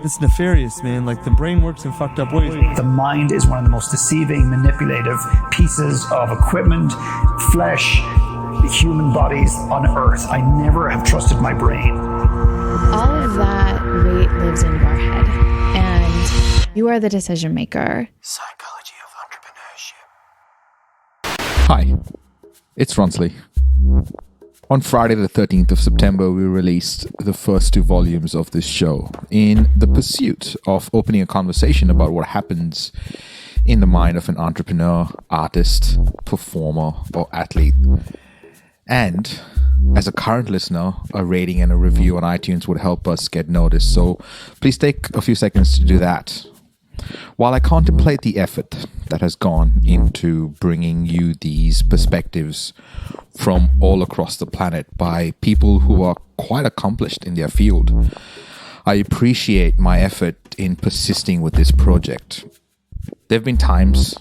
It's nefarious, man. Like, the brain works in fucked up ways. The mind is one of the most deceiving, manipulative pieces of equipment, flesh, human bodies on earth. I never have trusted my brain. All of that weight lives in your head, and you are the decision maker. Psychology of Entrepreneurship. Hi, it's Ronsley. On Friday the 13th of September, we released the first 2 volumes of this show in the pursuit of opening a conversation about what happens in the mind of an entrepreneur, artist, performer, or athlete. And as a current listener, a rating and a review on iTunes would help us get noticed. So please take a few seconds to do that. While I contemplate the effort that has gone into bringing you these perspectives from all across the planet by people who are quite accomplished in their field, I appreciate my effort in persisting with this project. There have been times,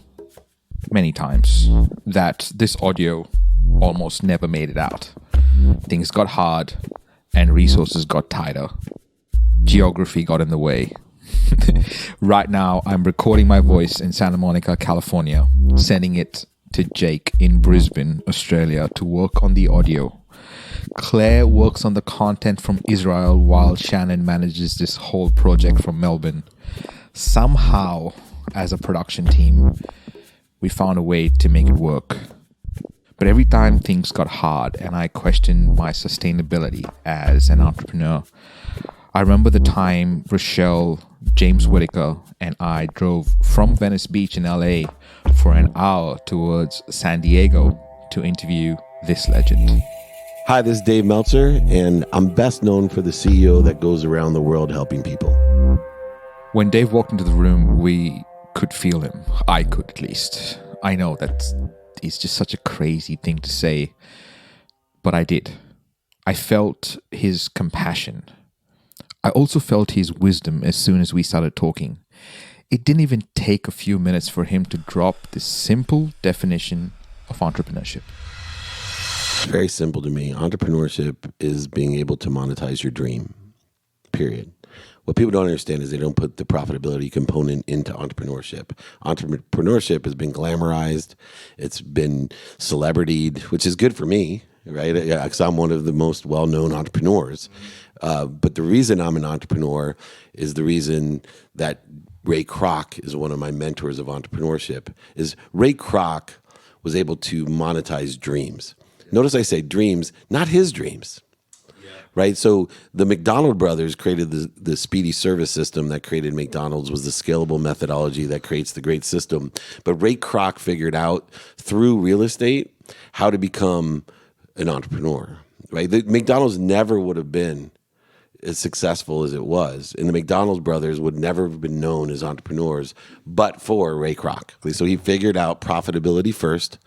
many times, that this audio almost never made it out. Things got hard and resources got tighter. Geography got in the way. Right now, I'm recording my voice in Santa Monica, California, sending it to Jake in Brisbane, Australia, to work on the audio. Claire works on the content from Israel while Shannon manages this whole project from Melbourne. Somehow, as a production team, we found a way to make it work. But every time things got hard and I questioned my sustainability as an entrepreneur, I remember the time Rochelle, James Whitaker, and I drove from Venice Beach in LA for an hour towards San Diego to interview this legend. Hi, this is Dave Meltzer, and I'm best known for the CEO that goes around the world helping people. When Dave walked into the room, we could feel him. I could, at least. I know that it's just such a crazy thing to say, but I did. I felt his compassion. I also felt his wisdom as soon as we started talking. It didn't even take a few minutes for him to drop this simple definition of entrepreneurship. It's very simple to me. Entrepreneurship is being able to monetize your dream, period. What people don't understand is they don't put the profitability component into entrepreneurship. Entrepreneurship has been glamorized. It's been celebritied, which is good for me, right? Because I'm one of the most well-known entrepreneurs. But the reason I'm an entrepreneur is the reason that Ray Kroc is one of my mentors of entrepreneurship. Is Ray Kroc was able to monetize dreams. Notice I say dreams, not his dreams. Right? So the McDonald brothers created the speedy service system that created McDonald's, was the scalable methodology that creates the great system. But Ray Kroc figured out through real estate how to become an entrepreneur. Right? McDonald's never would have been as successful as it was, and the McDonald's brothers would never have been known as entrepreneurs but for Ray Kroc. So he figured out profitability first,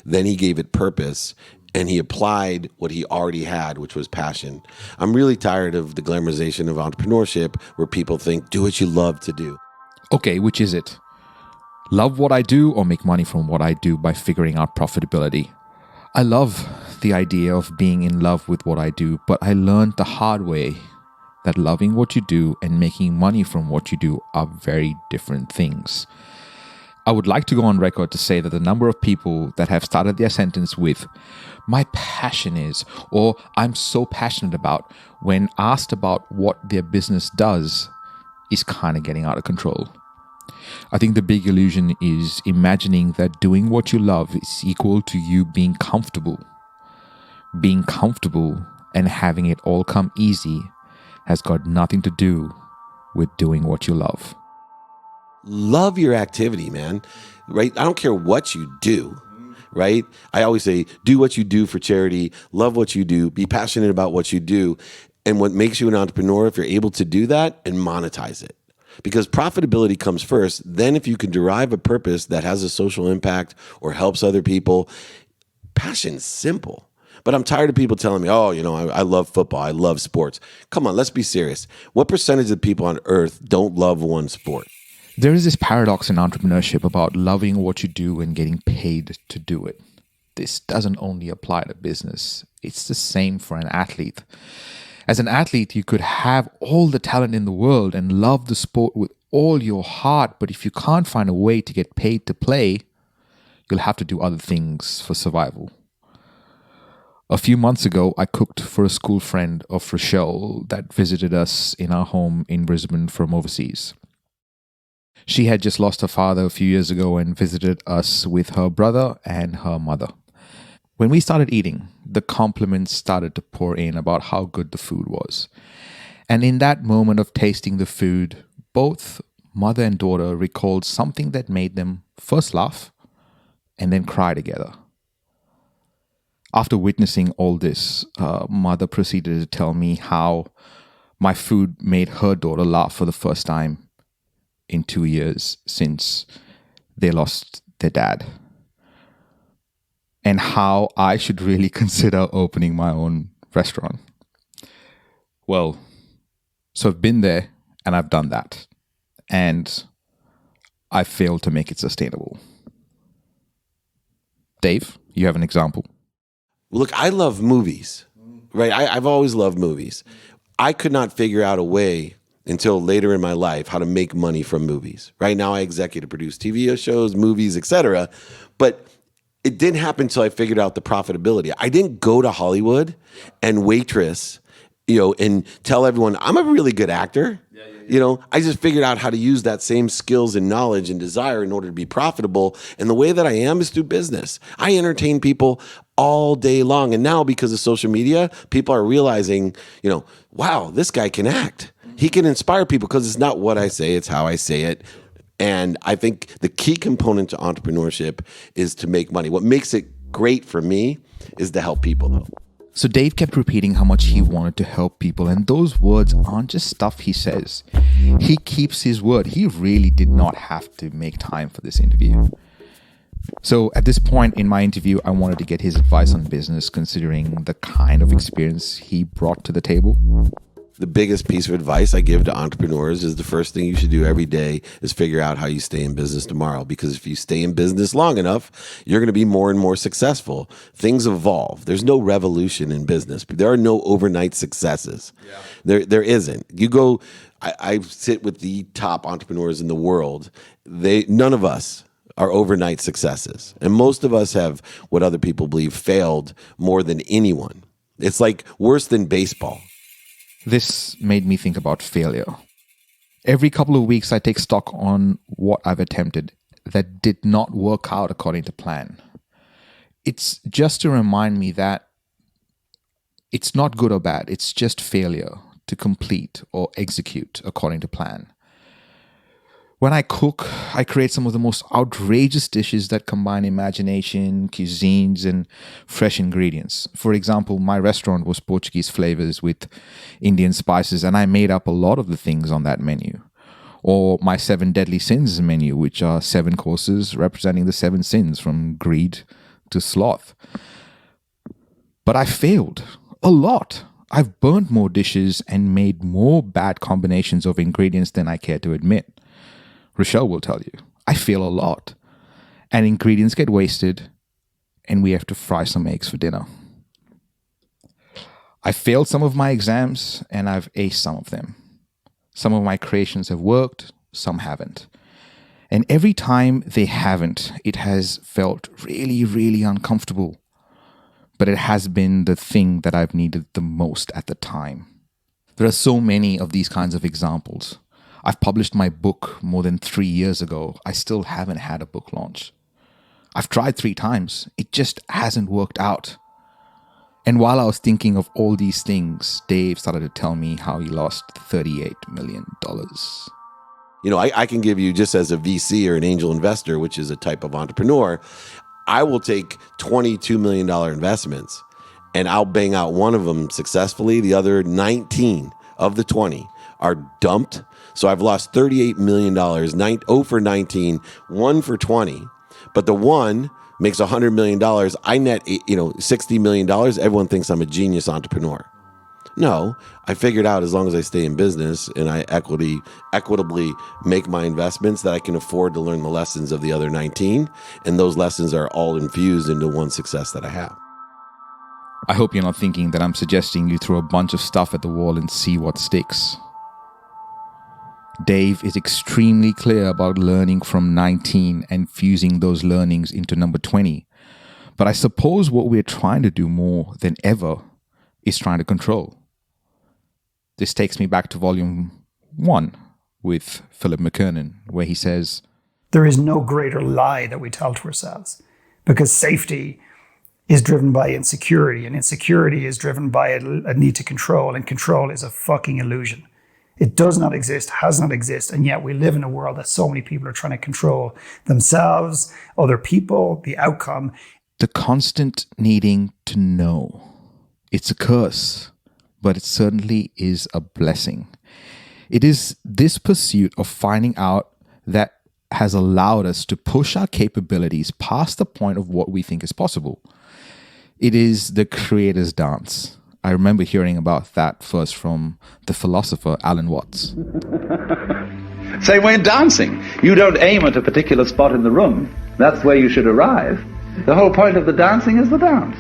then he gave it purpose, and he applied what he already had, which was passion. I'm really tired of the glamorization of entrepreneurship where people think, do what you love to do. Okay, which is it? Love what I do or make money from what I do by figuring out profitability? I love the idea of being in love with what I do, but I learned the hard way that loving what you do and making money from what you do are very different things. I would like to go on record to say that the number of people that have started their sentence with, my passion is, or I'm so passionate about, when asked about what their business does, is kind of getting out of control. I think the big illusion is imagining that doing what you love is equal to you being comfortable. Being comfortable and having it all come easy has got nothing to do with doing what you love. Love your activity, man, right? I don't care what you do, right? I always say, do what you do for charity, love what you do, be passionate about what you do. And what makes you an entrepreneur, if you're able to do that and monetize it. Because profitability comes first. Then if you can derive a purpose that has a social impact or helps other people, passion's simple. But I'm tired of people telling me, oh, I love football. I love sports. Come on, let's be serious. What percentage of people on earth don't love one sport? There is this paradox in entrepreneurship about loving what you do and getting paid to do it. This doesn't only apply to business. It's the same for an athlete. As an athlete, you could have all the talent in the world and love the sport with all your heart, but if you can't find a way to get paid to play, you'll have to do other things for survival. A few months ago, I cooked for a school friend of Rochelle that visited us in our home in Brisbane from overseas. She had just lost her father a few years ago and visited us with her brother and her mother. When we started eating, the compliments started to pour in about how good the food was. And in that moment of tasting the food, both mother and daughter recalled something that made them first laugh and then cry together. After witnessing all this, mother proceeded to tell me how my food made her daughter laugh for the first time in 2 years since they lost their dad. And how I should really consider opening my own restaurant. Well, so I've been there and I've done that. And I failed to make it sustainable. Dave, you have an example? Look, I love movies, right? I've always loved movies. I could not figure out a way until later in my life how to make money from movies. Right now, I executive produce TV shows, movies, etc. But it didn't happen until I figured out the profitability. I didn't go to Hollywood and waitress, and tell everyone I'm a really good actor. I just figured out how to use that same skills and knowledge and desire in order to be profitable. And the way that I am is through business. I entertain people all day long. And now because of social media, people are realizing, wow, this guy can act. He can inspire people because it's not what I say, it's how I say it. And I think the key component to entrepreneurship is to make money. What makes it great for me is to help people, though. So Dave kept repeating how much he wanted to help people, and those words aren't just stuff he says. He keeps his word. He really did not have to make time for this interview. So at this point in my interview, I wanted to get his advice on business, considering the kind of experience he brought to the table. The biggest piece of advice I give to entrepreneurs is the first thing you should do every day is figure out how you stay in business tomorrow. Because if you stay in business long enough, you're going to be more and more successful. Things evolve. There's no revolution in business. There are no overnight successes. Yeah. There isn't. You go, I sit with the top entrepreneurs in the world. None of us are overnight successes. And most of us have what other people believe failed more than anyone. It's like worse than baseball. This made me think about failure. Every couple of weeks, I take stock on what I've attempted that did not work out according to plan. It's just to remind me that it's not good or bad. It's just failure to complete or execute according to plan. When I cook, I create some of the most outrageous dishes that combine imagination, cuisines, and fresh ingredients. For example, my restaurant was Portuguese flavors with Indian spices, and I made up a lot of the things on that menu. Or my 7 deadly sins menu, which are 7 courses representing the 7 sins from greed to sloth. But I failed a lot. I've burnt more dishes and made more bad combinations of ingredients than I care to admit. Rochelle will tell you, I fail a lot. And ingredients get wasted, and we have to fry some eggs for dinner. I failed some of my exams, and I've aced some of them. Some of my creations have worked, some haven't. And every time they haven't, it has felt really, really uncomfortable. But it has been the thing that I've needed the most at the time. There are so many of these kinds of examples. I've published my book more than 3 years ago. I still haven't had a book launch. I've tried 3 times. It just hasn't worked out. And while I was thinking of all these things, Dave started to tell me how he lost $38 million. I can give you, just as a VC or an angel investor, which is a type of entrepreneur, I will take $22 million investments and I'll bang out one of them successfully. The other 19 of the 20 are dumped. So I've lost $38 million, 0 for 19, 1 for 20. But the one makes $100 million. I net, $60 million. Everyone thinks I'm a genius entrepreneur. No, I figured out as long as I stay in business and I equitably make my investments that I can afford to learn the lessons of the other 19. And those lessons are all infused into one success that I have. I hope you're not thinking that I'm suggesting you throw a bunch of stuff at the wall and see what sticks. Dave is extremely clear about learning from 19 and fusing those learnings into number 20. But I suppose what we're trying to do more than ever is trying to control. This takes me back to volume 1 with Philip McKernan, where he says, There is no greater lie that we tell to ourselves, because safety is driven by insecurity, and insecurity is driven by a need to control, and control is a fucking illusion. It does not exist, has not exist, and yet we live in a world that so many people are trying to control themselves, other people, the outcome. The constant needing to know. It's a curse, but it certainly is a blessing. It is this pursuit of finding out that has allowed us to push our capabilities past the point of what we think is possible. It is the creator's dance. I remember hearing about that first from the philosopher Alan Watts. Same way in dancing. You don't aim at a particular spot in the room. That's where you should arrive. The whole point of the dancing is the dance.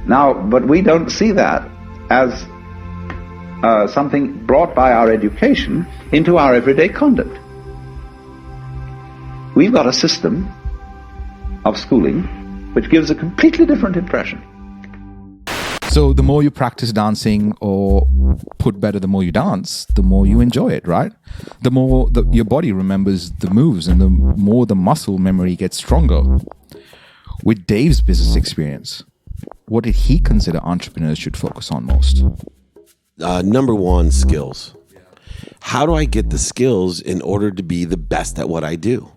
Now, but we don't see that as something brought by our education into our everyday conduct. We've got a system of schooling which gives a completely different impression. So the more you practice dancing, or put better, the more you dance, the more you enjoy it, right? The more your body remembers the moves, and the more the muscle memory gets stronger. With Dave's business experience, what did he consider entrepreneurs should focus on most? Number one, skills. How do I get the skills in order to be the best at what I do?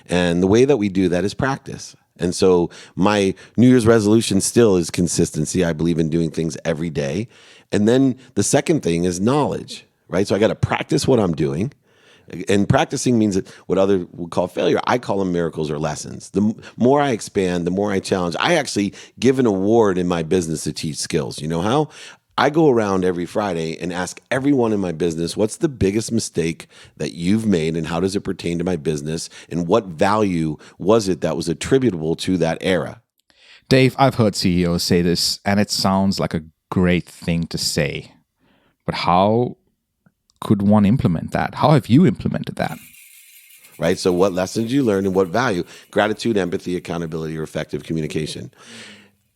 And the way that we do that is practice. And so my New Year's resolution still is consistency. I believe in doing things every day. And then the second thing is knowledge, right? So I got to practice what I'm doing. And practicing means that what others would call failure, I call them miracles or lessons. The more I expand, the more I challenge. I actually give an award in my business to teach skills. You know how? I go around every Friday and ask everyone in my business, what's the biggest mistake that you've made and how does it pertain to my business? And what value was it that was attributable to that era? Dave, I've heard CEOs say this, and it sounds like a great thing to say. But how could one implement that? How have you implemented that? Right? So what lessons you learned and what value? Gratitude, empathy, accountability, or effective communication.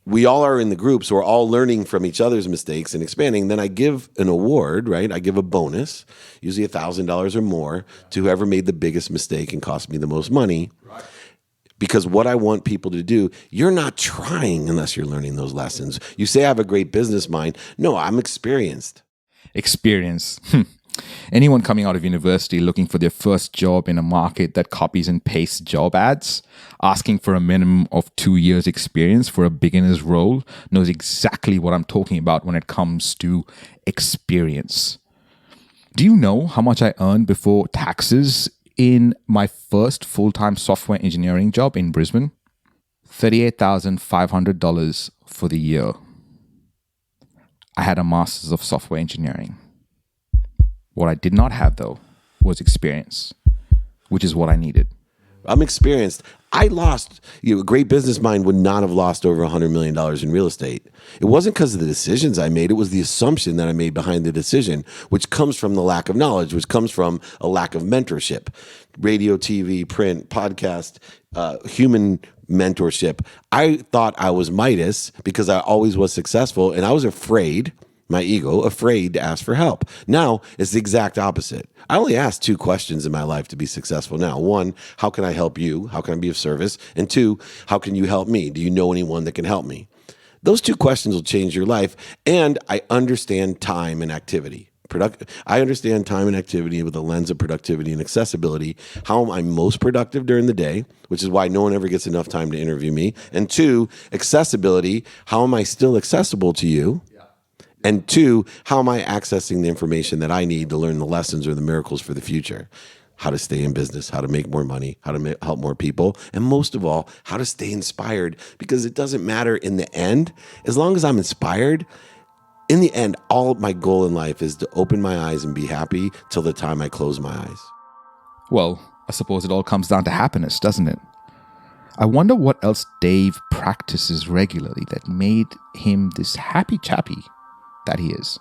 We all are in the group, so we're all learning from each other's mistakes and expanding. Then I give an award, right? I give a bonus, usually $1,000 or more, to whoever made the biggest mistake and cost me the most money. Right. Because what I want people to do, you're not trying unless you're learning those lessons. You say I have a great business mind. No, I'm experienced. Experience. Anyone coming out of university looking for their first job in a market that copies and pastes job ads, asking for a minimum of 2 years experience for a beginner's role, knows exactly what I'm talking about when it comes to experience. Do you know how much I earned before taxes in my first full-time software engineering job in Brisbane? $38,500 for the year. I had a master's of software engineering. What I did not have, though, was experience, which is what I needed. I'm experienced. I lost, a great business mind would not have lost over $100 million in real estate. It wasn't because of the decisions I made. It was the assumption that I made behind the decision, which comes from the lack of knowledge, which comes from a lack of mentorship. Radio, TV, print, podcast, human mentorship. I thought I was Midas because I always was successful, and I was afraid, my ego, afraid to ask for help. Now, it's the exact opposite. I only ask 2 questions in my life to be successful now. 1, how can I help you? How can I be of service? And 2, how can you help me? Do you know anyone that can help me? Those 2 questions will change your life. And I understand time and activity. I understand time and activity with a lens of productivity and accessibility. How am I most productive during the day, which is why no one ever gets enough time to interview me. And 2, accessibility. How am I still accessible to you? And 2, how am I accessing the information that I need to learn the lessons or the miracles for the future? How to stay in business, how to make more money, how to help more people, and most of all, how to stay inspired. Because it doesn't matter in the end, as long as I'm inspired, in the end, all my goal in life is to open my eyes and be happy till the time I close my eyes. Well, I suppose it all comes down to happiness, doesn't it? I wonder what else Dave practices regularly that made him this happy chappy that he is.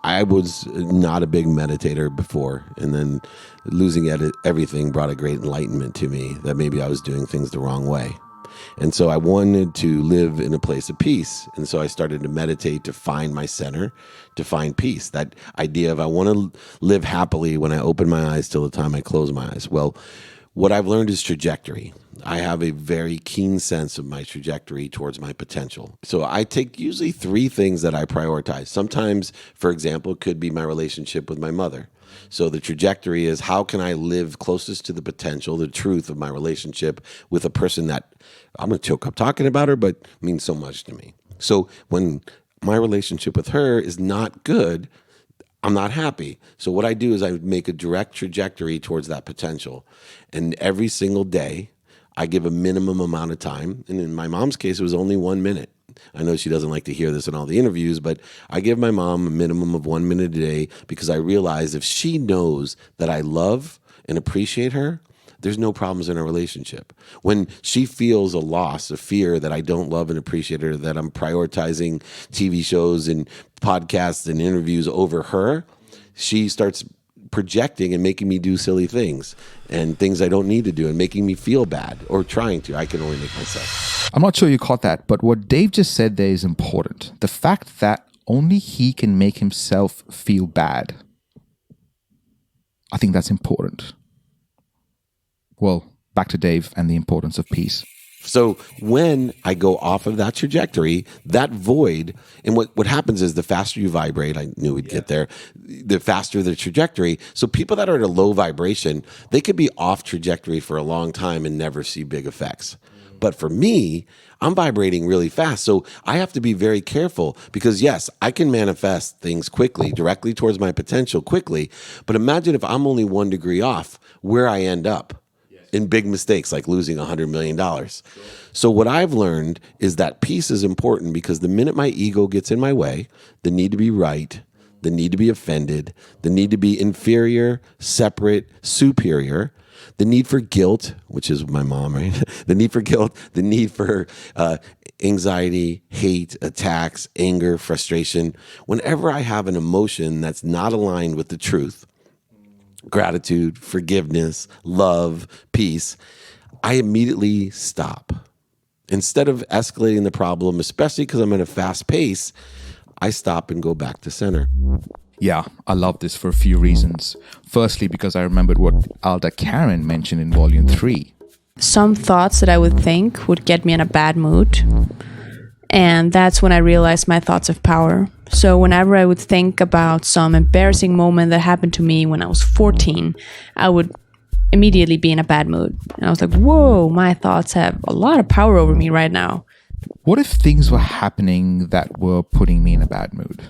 I was not a big meditator before, and then losing everything brought a great enlightenment to me that maybe I was doing things the wrong way. And so I wanted to live in a place of peace. And so I started to meditate to find my center, to find peace. That idea of I want to live happily when I open my eyes till the time I close my eyes. Well, what I've learned is trajectory. I have a very keen sense of my trajectory towards my potential. So I take usually 3 things that I prioritize. Sometimes, for example, it could be my relationship with my mother. So the trajectory is how can I live closest to the potential, the truth of my relationship with a person that I'm going to choke up talking about her, but means so much to me. So when my relationship with her is not good, I'm not happy. So what I do is I make a direct trajectory towards that potential. And every single day, I give a minimum amount of time. And in my mom's case, it was only 1 minute. I know she doesn't like to hear this in all the interviews, but I give my mom a minimum of 1 minute a day because I realize if she knows that I love and appreciate her, there's no problems in our relationship. When she feels a loss, a fear that I don't love and appreciate her, that I'm prioritizing TV shows and podcasts and interviews over her, she starts projecting and making me do silly things and things I don't need to do and making me feel bad or trying to. I can only make myself. I'm not sure you caught that, but what Dave just said there is important. The fact that only he can make himself feel bad. I think that's important. Well, back to Dave and the importance of peace. So when I go off of that trajectory, that void, and what happens is the faster you vibrate, I knew we'd get there, the faster the trajectory. So people that are at a low vibration, they could be off trajectory for a long time and never see big effects. But for me, I'm vibrating really fast. So I have to be very careful because yes, I can manifest things quickly, directly towards my potential quickly. But imagine if I'm only 1 degree off where I end up. In big mistakes like losing $100 million. So what I've learned is that peace is important because the minute my ego gets in my way, the need to be right, the need to be offended, the need to be inferior, separate, superior, the need for guilt, which is my mom, right? The need for guilt, the need for anxiety, hate, attacks, anger, frustration. Whenever I have an emotion that's not aligned with the truth, gratitude, forgiveness, love, peace, I immediately stop. Instead of escalating the problem, especially because I'm at a fast pace, I stop and go back to center. Yeah, I love this for a few reasons. Firstly, because I remembered what Alda Karen mentioned in Volume 3. Some thoughts that I would think would get me in a bad mood. And that's when I realized my thoughts of power. So whenever I would think about some embarrassing moment that happened to me when I was 14, I would immediately be in a bad mood. And I was like, whoa, my thoughts have a lot of power over me right now. What if things were happening that were putting me in a bad mood?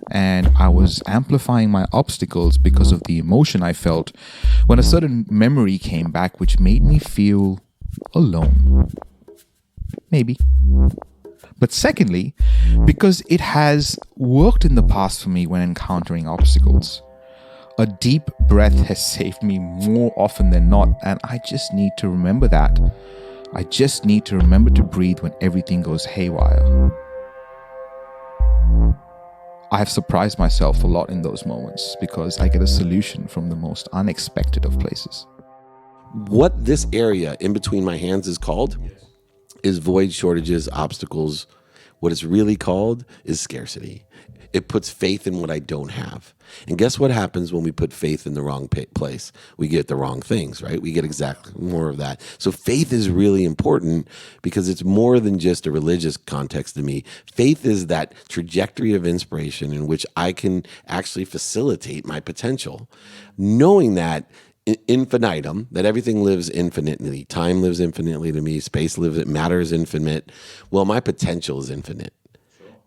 And I was amplifying my obstacles because of the emotion I felt when a certain memory came back, which made me feel alone. Maybe. But secondly, because it has worked in the past for me when encountering obstacles. A deep breath has saved me more often than not, and I just need to remember that. I just need to remember to breathe when everything goes haywire. I have surprised myself a lot in those moments because I get a solution from the most unexpected of places. What this area in between my hands is called is void, shortages, obstacles. What it's really called is scarcity. It puts faith in what I don't have. And guess what happens when we put faith in the wrong place? We get the wrong things, right? We get exactly more of that. So faith is really important because it's more than just a religious context to me. Faith is that trajectory of inspiration in which I can actually facilitate my potential. Knowing that infinitum, that everything lives infinitely. Time lives infinitely to me. Space lives, matter is infinite. Well, my potential is infinite.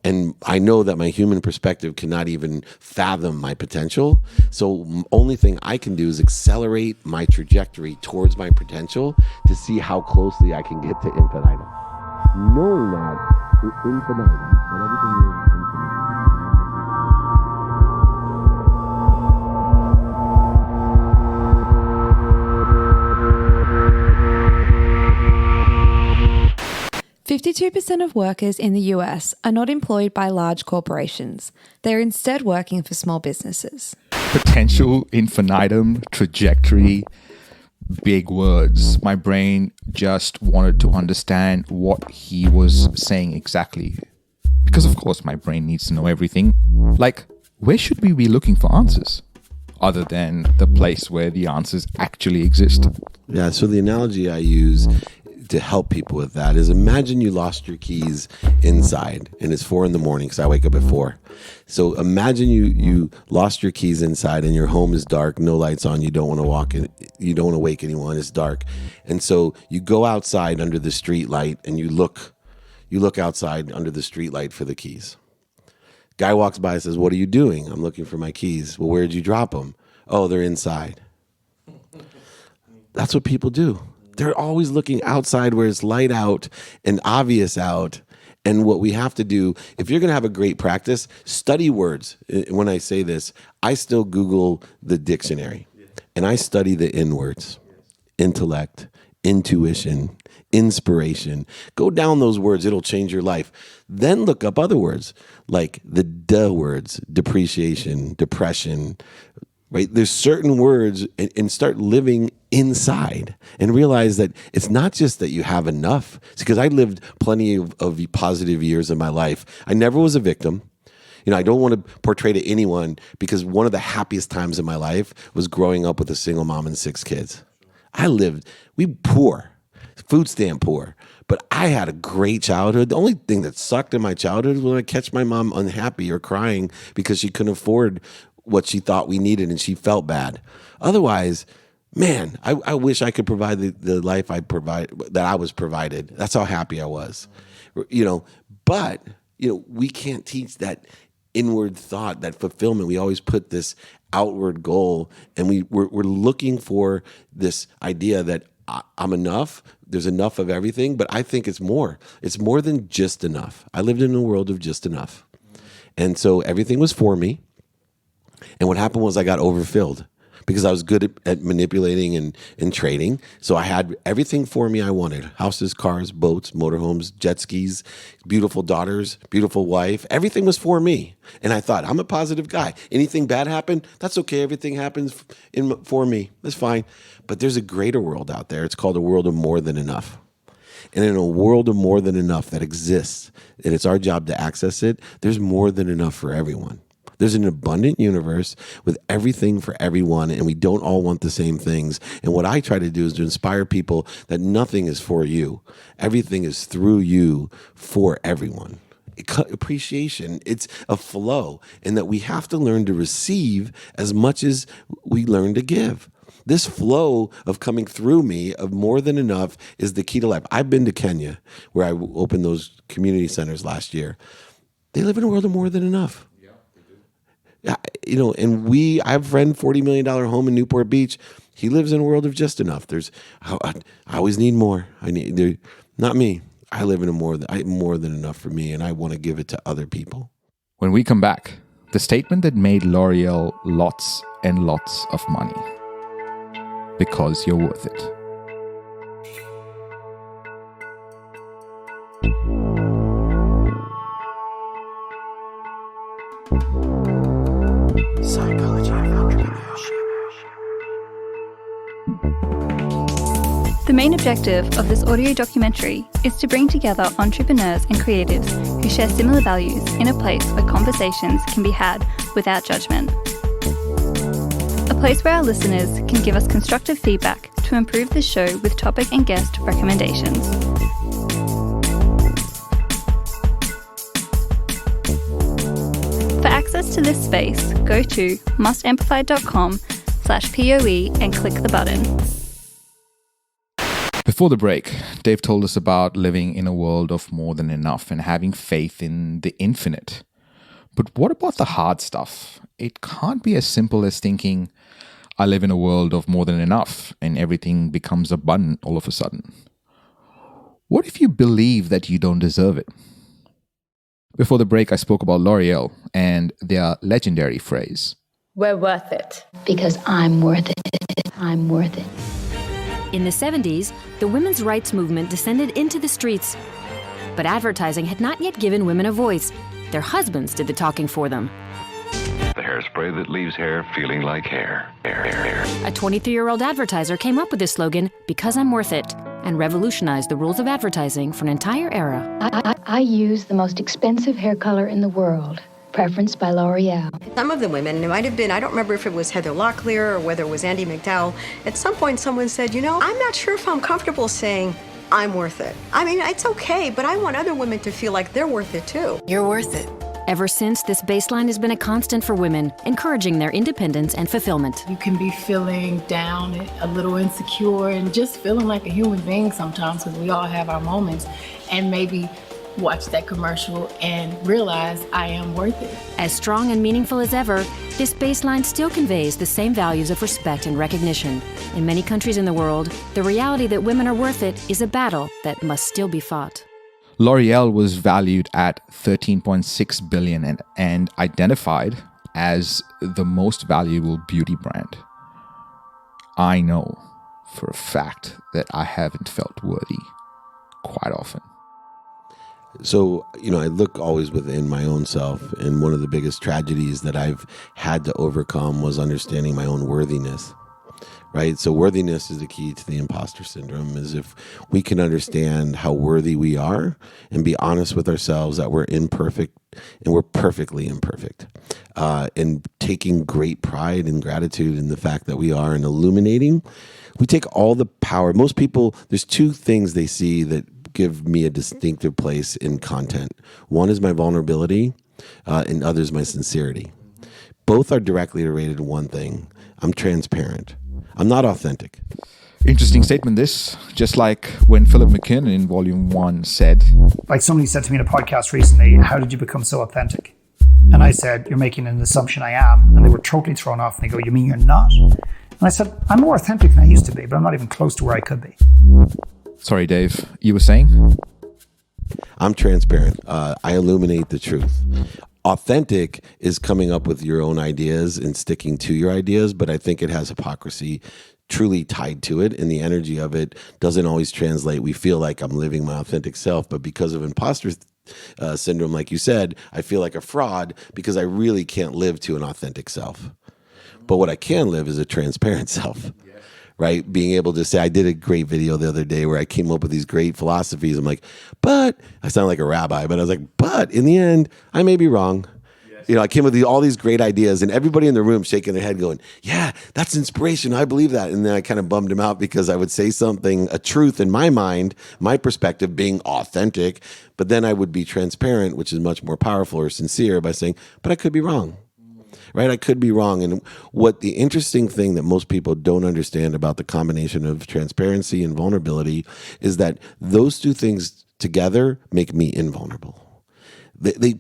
And I know that my human perspective cannot even fathom my potential. So only thing I can do is accelerate my trajectory towards my potential to see how closely I can get to infinitum. Knowing that infinitum, that everything lives infinite. 52% of workers in the US are not employed by large corporations. They're instead working for small businesses. Potential, infinitum, trajectory, big words. My brain just wanted to understand what he was saying exactly. Because of course my brain needs to know everything. Like, where should we be looking for answers? Other than the place where the answers actually exist. Yeah, so the analogy I use to help people with that is, imagine you lost your keys inside and it's 4 a.m. because I wake up at 4. So imagine you lost your keys inside and your home is dark, no lights on, you don't want to walk in, you don't want to wake anyone, it's dark. And so you go outside under the street light and you look outside under the street light for the keys. Guy walks by and says, "What are you doing?" "I'm looking for my keys." "Well, where'd you drop them?" "Oh, they're inside." That's what people do. They're always looking outside where it's light out and obvious out. And what we have to do, if you're going to have a great practice, study words. When I say this, I still Google the dictionary and I study the N words. Intellect, intuition, inspiration. Go down those words. It'll change your life. Then look up other words like the D words, depreciation, depression, right? There's certain words, and start living inside and realize that it's not just that you have enough. It's because I lived plenty of positive years in my life. I never was a victim. You know, I don't want to portray to anyone, because one of the happiest times in my life was growing up with a single mom and 6 kids. We poor, food stamp poor, but I had a great childhood. The only thing that sucked in my childhood was when I catch my mom unhappy or crying because she couldn't afford what she thought we needed and she felt bad. Otherwise, man, I wish I could provide the life that I was provided. That's how happy I was. You know, but you know, we can't teach that inward thought, that fulfillment. We always put this outward goal, and we're looking for this idea that I'm enough. There's enough of everything, but I think it's more. It's more than just enough. I lived in a world of just enough. And so everything was for me. And what happened was I got overfilled because I was good at manipulating and trading. So I had everything for me I wanted: houses, cars, boats, motorhomes, jet skis, beautiful daughters, beautiful wife. Everything was for me. And I thought, I'm a positive guy. Anything bad happened, that's okay. Everything happens for me. That's fine. But there's a greater world out there. It's called a world of more than enough. And in a world of more than enough that exists, and it's our job to access it, there's more than enough for everyone. There's an abundant universe with everything for everyone, and we don't all want the same things. And what I try to do is to inspire people that nothing is for you. Everything is through you for everyone. Appreciation, it's a flow, and that we have to learn to receive as much as we learn to give. This flow of coming through me of more than enough is the key to life. I've been to Kenya, where I opened those community centers last year. They live in a world of more than enough. You know, and I have a friend, $40 million home in Newport Beach. He lives in a world of just enough. I always need more. Not me. I live in more than enough for me, and I want to give it to other people. When we come back, the statement that made L'Oreal lots and lots of money. Because you're worth it. Psychology of Entrepreneurship. The main objective of this audio documentary is to bring together entrepreneurs and creatives who share similar values in a place where conversations can be had without judgment. A place where our listeners can give us constructive feedback to improve the show with topic and guest recommendations. For access to this space, go to mustamplify.com/POE and click the button. Before the break, Dave told us about living in a world of more than enough and having faith in the infinite. But what about the hard stuff? It can't be as simple as thinking, I live in a world of more than enough and everything becomes abundant all of a sudden. What if you believe that you don't deserve it? Before the break, I spoke about L'Oreal and their legendary phrase. We're worth it. Because I'm worth it. I'm worth it. In the 70s, the women's rights movement descended into the streets. But advertising had not yet given women a voice. Their husbands did the talking for them. The hairspray that leaves hair feeling like hair. A 23-year-old advertiser came up with this slogan, "Because I'm worth it," and revolutionized the rules of advertising for an entire era. I use the most expensive hair color in the world, preferenced by L'Oreal. Some of the women, it might have been, I don't remember if it was Heather Locklear or whether it was Andie MacDowell, at some point someone said, I'm not sure if I'm comfortable saying I'm worth it. I mean, it's okay, but I want other women to feel like they're worth it too. You're worth it. Ever since, this baseline has been a constant for women, encouraging their independence and fulfillment. You can be feeling down, a little insecure, and just feeling like a human being sometimes, because we all have our moments, and maybe watch that commercial and realize I am worth it. As strong and meaningful as ever, this baseline still conveys the same values of respect and recognition. In many countries in the world, the reality that women are worth it is a battle that must still be fought. L'Oreal was valued at $13.6 billion and identified as the most valuable beauty brand. I know for a fact that I haven't felt worthy quite often. So, I look always within my own self, and one of the biggest tragedies that I've had to overcome was understanding my own worthiness. Right? So worthiness is the key to the imposter syndrome, is if we can understand how worthy we are and be honest with ourselves that we're imperfect and we're perfectly imperfect. And taking great pride and gratitude in the fact that we are, and illuminating, we take all the power. Most people, there's two things they see that give me a distinctive place in content. One is my vulnerability, and other is my sincerity. Both are directly related to one thing. I'm transparent. I'm not authentic. Interesting statement this, just like when Philip McKinnon in Volume 1 said... Like somebody said to me in a podcast recently, how did you become so authentic? And I said, you're making an assumption I am. And they were totally thrown off. And they go, you mean you're not? And I said, I'm more authentic than I used to be, but I'm not even close to where I could be. Sorry, Dave, you were saying? I'm transparent. I illuminate the truth. Authentic is coming up with your own ideas and sticking to your ideas, but I think it has hypocrisy truly tied to it, and the energy of it doesn't always translate. We feel like I'm living my authentic self, but because of imposter syndrome, like you said, I feel like a fraud because I really can't live to an authentic self. But what I can live is a transparent self. Right? Being able to say, I did a great video the other day where I came up with these great philosophies. I'm like, but I sound like a rabbi, but I was like, but in the end, I may be wrong. Yes. I came with all these great ideas, and everybody in the room shaking their head going, yeah, that's inspiration. I believe that. And then I kind of bummed him out because I would say something, a truth in my mind, my perspective being authentic, but then I would be transparent, which is much more powerful or sincere, by saying, but I could be wrong. Right? I could be wrong. And what the interesting thing that most people don't understand about the combination of transparency and vulnerability is that those two things together make me invulnerable.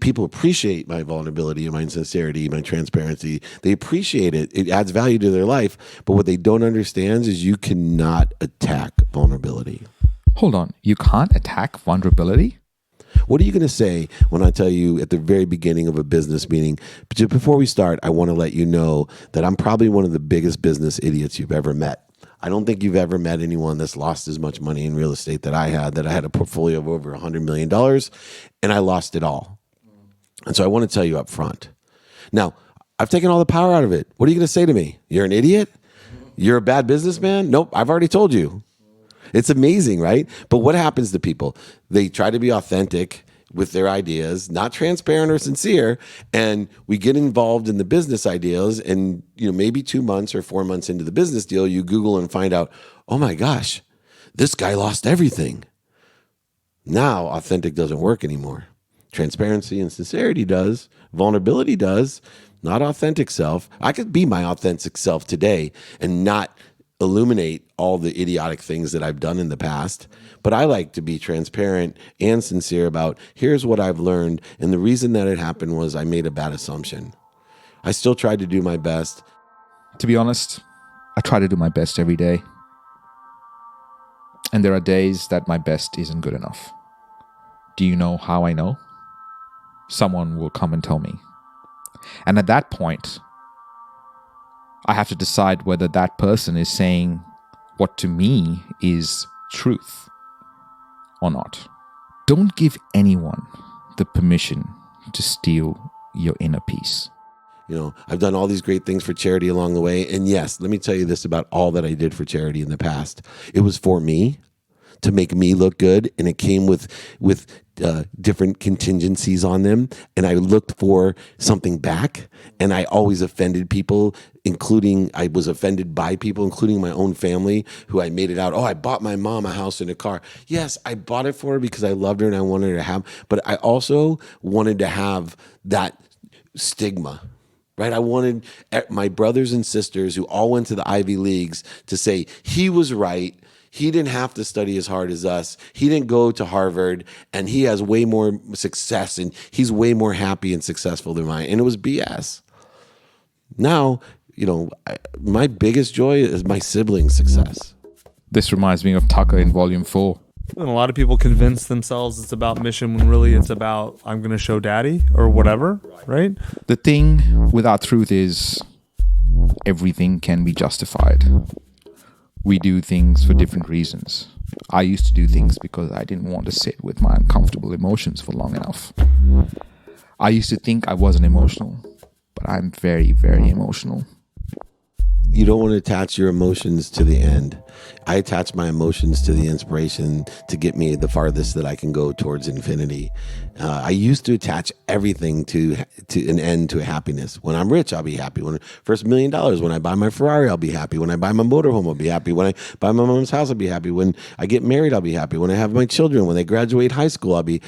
People appreciate my vulnerability and my sincerity, my transparency. They appreciate it. It adds value to their life. But what they don't understand is you cannot attack vulnerability. Hold on. You can't attack vulnerability? What are you going to say when I tell you at the very beginning of a business meeting, just before we start, I want to let you know that I'm probably one of the biggest business idiots you've ever met. I don't think you've ever met anyone that's lost as much money in real estate that I had a portfolio of over $100 million, and I lost it all. And so I want to tell you up front. Now, I've taken all the power out of it. What are you going to say to me? You're an idiot? You're a bad businessman? Nope, I've already told you. It's amazing, right? But what happens to people? They try to be authentic with their ideas, not transparent or sincere, and we get involved in the business ideas, and maybe 2 months or 4 months into the business deal, you Google and find out, oh my gosh, this guy lost everything. Now, authentic doesn't work anymore. Transparency and sincerity does. Vulnerability does. Not authentic self. I could be my authentic self today and not illuminate all the idiotic things that I've done in the past. But I like to be transparent and sincere about, here's what I've learned. And the reason that it happened was I made a bad assumption. I still tried to do my best. To be honest, I try to do my best every day. And there are days that my best isn't good enough. Do you know how I know? Someone will come and tell me. And at that point, I have to decide whether that person is saying what to me is truth or not. Don't give anyone the permission to steal your inner peace. You know, I've done all these great things for charity along the way. And yes, let me tell you this about all that I did for charity in the past. It was for me, to make me look good. And it came with different contingencies on them. And I looked for something back. And I always offended people, I was offended by people, including my own family, who I made it out, oh, I bought my mom a house and a car. Yes, I bought it for her because I loved her and I wanted her to have, but I also wanted to have that stigma. Right? I wanted my brothers and sisters who all went to the Ivy Leagues to say, he was right. He didn't have to study as hard as us. He didn't go to Harvard, and he has way more success, and he's way more happy and successful than mine. And it was BS. Now, you know, my biggest joy is my siblings' success. This reminds me of Tucker in Volume 4. And a lot of people convince themselves it's about mission when really it's about, I'm going to show daddy or whatever, right? The thing with our truth is everything can be justified. We do things for different reasons. I used to do things because I didn't want to sit with my uncomfortable emotions for long enough. I used to think I wasn't emotional, but I'm very, very emotional. You don't want to attach your emotions to the end. I attach my emotions to the inspiration to get me the farthest that I can go towards infinity. I used to attach everything to an end, to happiness. When I'm rich, I'll be happy. When first $1 million, when I buy my Ferrari, I'll be happy. When I buy my motorhome, I'll be happy. When I buy my mom's house, I'll be happy. When I get married, I'll be happy. When I have my children, when they graduate high school, I'll be...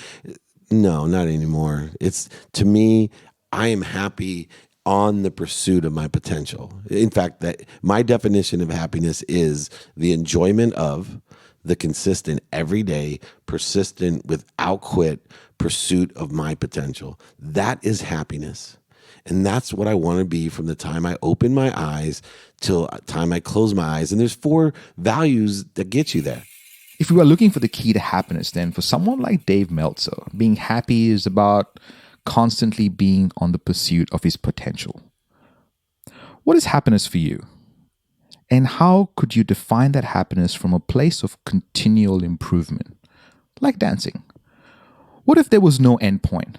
No, not anymore. It's, to me, I am happy on the pursuit of my potential. In fact, that my definition of happiness is the enjoyment of the consistent, everyday, persistent, without quit pursuit of my potential. That is happiness. And that's what I want to be from the time I open my eyes till the time I close my eyes. And there's 4 values that get you there. If we are looking for the key to happiness, then for someone like Dave Meltzer, being happy is about constantly being on the pursuit of his potential. What is happiness for you? And how could you define that happiness from a place of continual improvement, like dancing? What if there was no end point?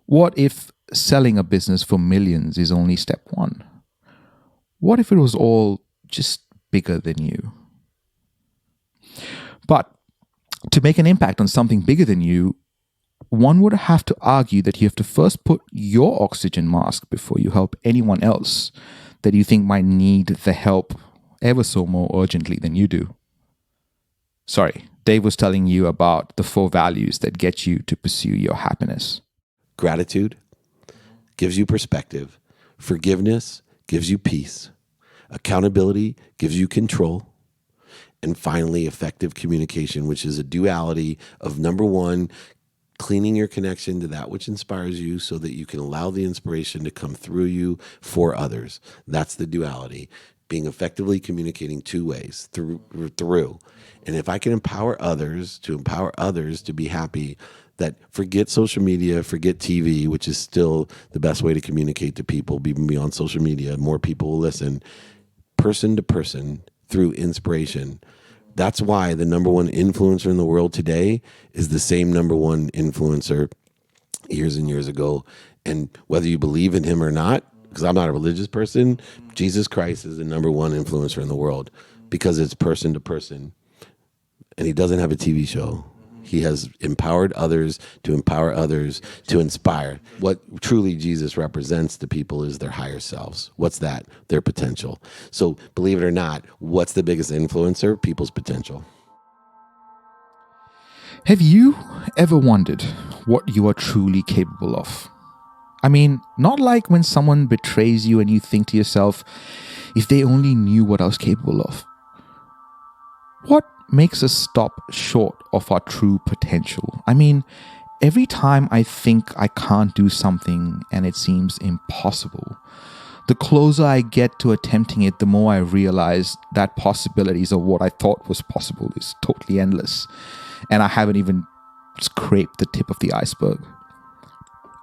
What if selling a business for millions is only step 1? What if it was all just bigger than you? But to make an impact on something bigger than you, one would have to argue that you have to first put your oxygen mask before you help anyone else that you think might need the help ever so more urgently than you do. Sorry, Dave was telling you about the 4 values that get you to pursue your happiness. Gratitude gives you perspective. Forgiveness gives you peace. Accountability gives you control. And finally, effective communication, which is a duality of, number 1, cleaning your connection to that which inspires you so that you can allow the inspiration to come through you for others. That's the duality. Being effectively communicating 2 ways, through. And if I can empower others to be happy, that forget social media, forget TV, which is still the best way to communicate to people, even beyond social media, more people will listen, person to person through inspiration. That's why the number 1 influencer in the world today is the same number 1 influencer years and years ago. And whether you believe in him or not, because I'm not a religious person, Jesus Christ is the number 1 influencer in the world because it's person to person. And he doesn't have a TV show. He has empowered others to empower others to inspire. What truly Jesus represents to people is their higher selves. What's that? Their potential. So believe it or not, what's the biggest influencer? People's potential. Have you ever wondered what you are truly capable of? I mean, not like when someone betrays you and you think to yourself, if they only knew what I was capable of. What makes us stop short of our true potential? I mean, every time I think I can't do something and it seems impossible, the closer I get to attempting it, the more I realize that possibilities of what I thought was possible is totally endless. And I haven't even scraped the tip of the iceberg.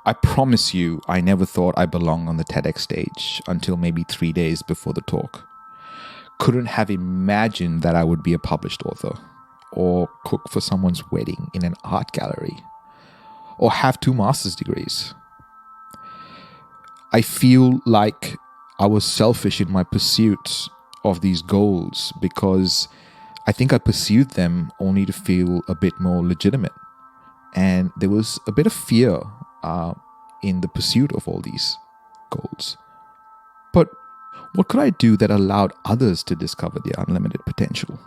I promise you, I never thought I belonged on the TEDx stage until maybe 3 days before the talk. Couldn't have imagined that I would be a published author. or cook for someone's wedding in an art gallery, or have 2 master's degrees. I feel like I was selfish in my pursuit of these goals because I think I pursued them only to feel a bit more legitimate. And there was a bit of fear in the pursuit of all these goals. But what could I do that allowed others to discover their unlimited potential?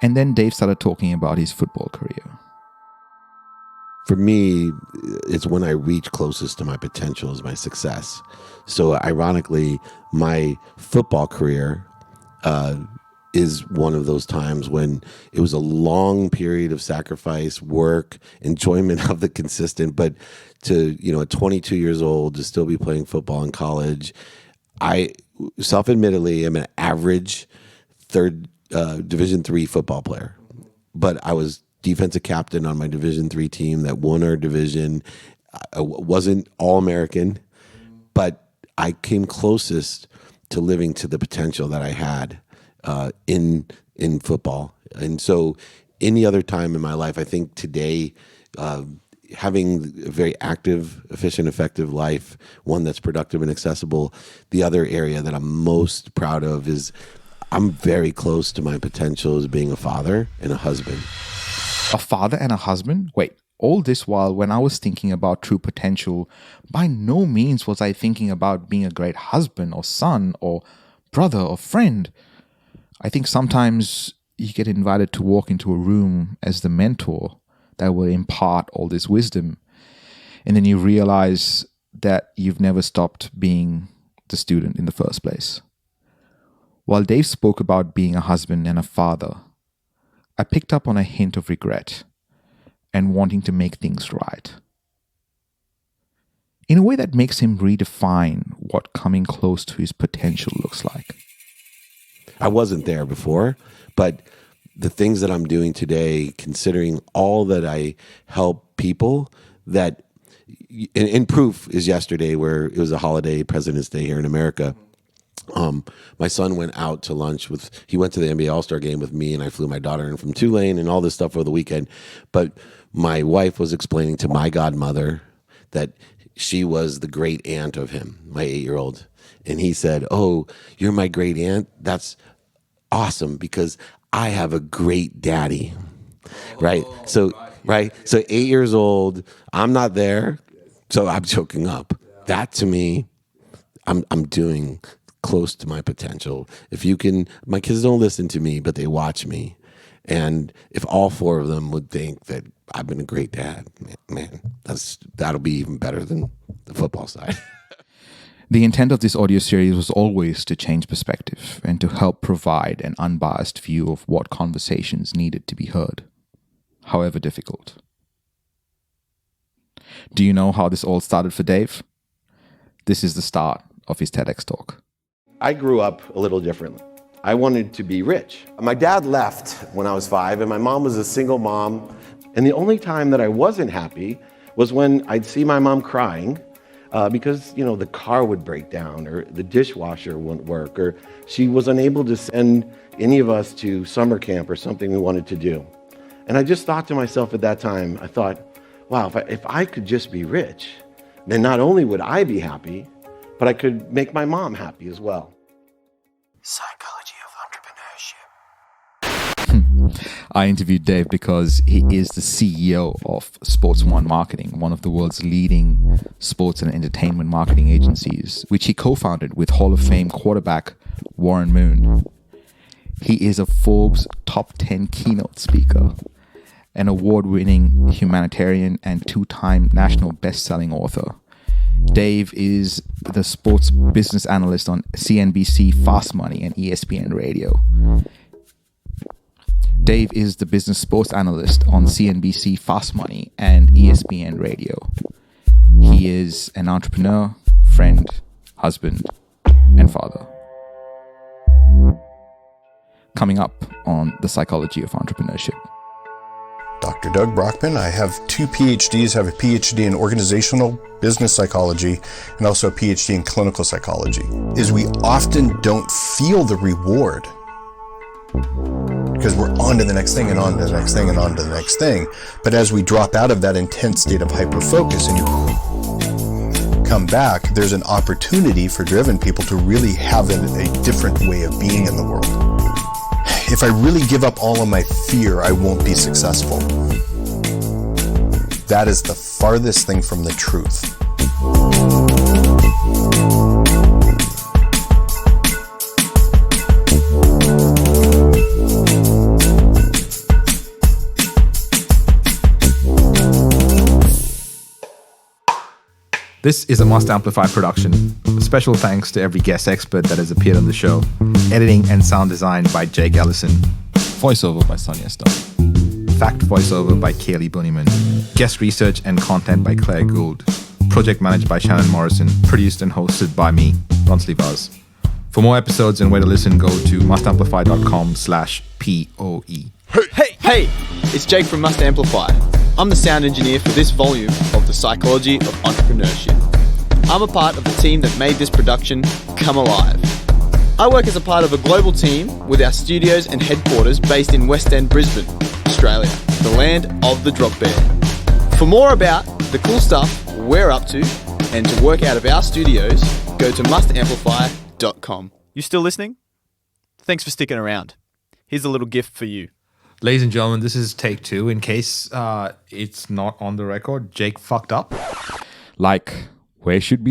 And then Dave started talking about his football career. For me, it's when I reach closest to my potential is my success. So ironically, my football career is one of those times when it was a long period of sacrifice, work, enjoyment of the consistent, but to, at 22 years old, to still be playing football in college, I self-admittedly am an average third Division III football player, but I was defensive captain on my Division III team that won our division. I wasn't All-American, but I came closest to living to the potential that I had in football. And so any other time in my life, I think today, having a very active, efficient, effective life, one that's productive and accessible, the other area that I'm most proud of is I'm very close to my potential as being a father and a husband. A father and a husband? Wait, all this while when I was thinking about true potential, by no means was I thinking about being a great husband or son or brother or friend. I think sometimes you get invited to walk into a room as the mentor that will impart all this wisdom. And then you realize that you've never stopped being the student in the first place. While Dave spoke about being a husband and a father, I picked up on a hint of regret and wanting to make things right. In a way that makes him redefine what coming close to his potential looks like. I wasn't there before, but the things that I'm doing today, considering all that I help people, that in proof is yesterday where it was a holiday, President's Day here in America. My son went out to lunch he went to the NBA All-Star game with me, and I flew my daughter in from Tulane and all this stuff over the weekend. But my wife was explaining to my godmother that she was the great aunt of him, my 8-year-old. And he said, "Oh, you're my great aunt? That's awesome because I have a great daddy." Right? So 8 years old, I'm not there, so I'm choking up. That to me, I'm doing close to my potential. If you can, my kids don't listen to me, but they watch me. And if all 4 of them would think that I've been a great dad, man, that'll be even better than the football side. The intent of this audio series was always to change perspective and to help provide an unbiased view of what conversations needed to be heard, however difficult. Do you know how this all started for Dave? This is the start of his TEDx talk. I grew up a little differently. I wanted to be rich. My dad left when I was 5, and my mom was a single mom. And the only time that I wasn't happy was when I'd see my mom crying because, the car would break down or the dishwasher wouldn't work or she was unable to send any of us to summer camp or something we wanted to do. And I just thought to myself at that time, I thought, wow, if I could just be rich, then not only would I be happy, but I could make my mom happy as well. Psychology of Entrepreneurship. I interviewed Dave because he is the CEO of Sports One Marketing, one of the world's leading sports and entertainment marketing agencies, which he co-founded with Hall of Fame quarterback Warren Moon. He is a Forbes top 10 keynote speaker, an award-winning humanitarian and 2-time national best-selling author. Dave is the sports business analyst on CNBC Fast Money and ESPN Radio. Dave is the business sports analyst on CNBC Fast Money and ESPN Radio. He is an entrepreneur, friend, husband, and father. Coming up on the Psychology of Entrepreneurship. Dr. Doug Brockman. I have 2 PhDs. I have a PhD in organizational business psychology and also a PhD in clinical psychology. Is we often don't feel the reward because we're on to the next thing and on to the next thing and on to the next thing. But as we drop out of that intense state of hyper-focus and you come back, there's an opportunity for driven people to really have a different way of being in the world. If I really give up all of my fear, I won't be successful. That is the farthest thing from the truth. This is a Must Amplify production. Special thanks to every guest expert that has appeared on the show. Editing and sound design by Jake Ellison. Voiceover by Sonia Stone. Fact voiceover by Kaylee Bunnyman. Guest research and content by Claire Gould. Project managed by Shannon Morrison. Produced and hosted by me, Ronsley Vaz. For more episodes and where to listen, go to mustamplify.com/POE. Hey! It's Jake from Must Amplify. I'm the sound engineer for this volume of the Psychology of Entrepreneurship. I'm a part of the team that made this production come alive. I work as a part of a global team with our studios and headquarters based in West End, Brisbane, Australia, the land of the drop bear. For more about the cool stuff we're up to and to work out of our studios, go to mustamplify.com. You still listening? Thanks for sticking around. Here's a little gift for you. Ladies and gentlemen, this is take 2. In case it's not on the record, Jake fucked up. Like, where should we